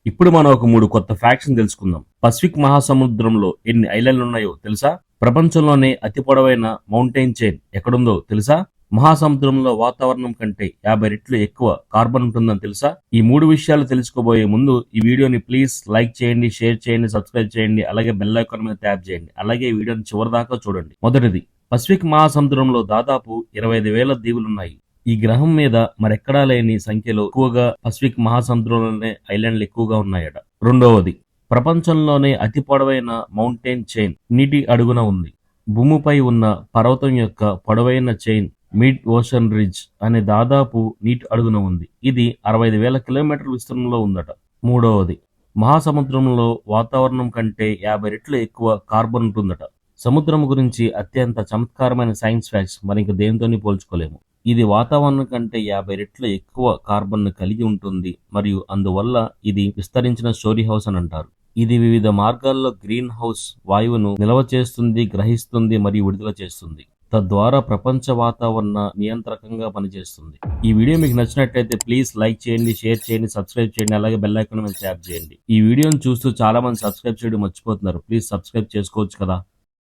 ఇప్పుడు మనం ఒక 3 కొత్త ఫ్యాక్ట్స్ తెలుసుకుందాం. పసిఫిక్ మహాసముద్రంలో ఎన్ని ఐలాండ్లు ఉన్నాయో తెలుసా? ప్రపంచంలోనే అతి పొడవైన మౌంటైన్ చైన్ ఎక్కడుందో తెలుసా? మహాసముద్రంలో వాతావరణం కంటే 50 రెట్లు ఎక్కువ కార్బన్ ఉంటుందని తెలుసా? ఈ 3 విషయాలు తెలుసుకోబోయే ముందు ఈ వీడియోని ప్లీజ్ లైక్ చేయండి, షేర్ చేయండి, సబ్స్క్రైబ్ చేయండి, అలాగే బెల్ ఐకాన్ మీద ట్యాప్ చేయండి. అలాగే ఈ వీడియోని చివరి దాకా చూడండి. మొదటిది, పసిఫిక్ మహాసముద్రంలో దాదాపు 25,000 దీవులున్నాయి. ఈ గ్రహం మీద మరెక్కడా లేని సంఖ్యలో ఎక్కువగా పసిఫిక్ మహాసముద్రంలోనే ఐలాండ్లు ఎక్కువగా ఉన్నాయట. రెండవది, ప్రపంచంలోనే అతి పొడవైన మౌంటైన్ చైన్ నీటి అడుగున ఉంది. భూమిపై ఉన్న పర్వతం యొక్క పొడవైన చైన్ మిడ్ ఓషన్ రిడ్జ్ అనే దాదాపు నీటి అడుగున ఉంది. ఇది 65,000 కిలోమీటర్ల విస్తీర్ణంలో ఉందట. మూడవది, మహాసముద్రంలో వాతావరణం కంటే 50 రెట్లు ఎక్కువ కార్బన్ ఉంటుందట. సముద్రం గురించి అత్యంత చమత్కారమైన సైన్స్ ఫ్యాక్ట్స్ మరింక దేనితోని పోల్చుకోలేము. ఇది వాతావరణం కంటే 50 రెట్లు ఎక్కువ కార్బన్ను కలిగి ఉంటుంది మరియు అందువల్ల ఇది విస్తరించిన స్టోరీ హౌస్ అని అంటారు. ఇది వివిధ మార్గాల్లో గ్రీన్ హౌస్ వాయువును నిల్వ చేస్తుంది, గ్రహిస్తుంది మరియు విడుదల చేస్తుంది. తద్వారా ప్రపంచ వాతావరణ నియంత్రకంగా పనిచేస్తుంది. ఈ వీడియో మీకు నచ్చినట్లయితే ప్లీజ్ లైక్ చేయండి, షేర్ చేయండి, సబ్స్క్రైబ్ చేయండి, అలాగే బెల్ ఐకాన్ మీద ట్యాప్ చేయండి. ఈ వీడియోని చూస్తూ చాలా మంది సబ్స్క్రైబ్ చేయడం మర్చిపోతున్నారు. ప్లీజ్ సబ్స్క్రైబ్ చేసుకోవచ్చు కదా.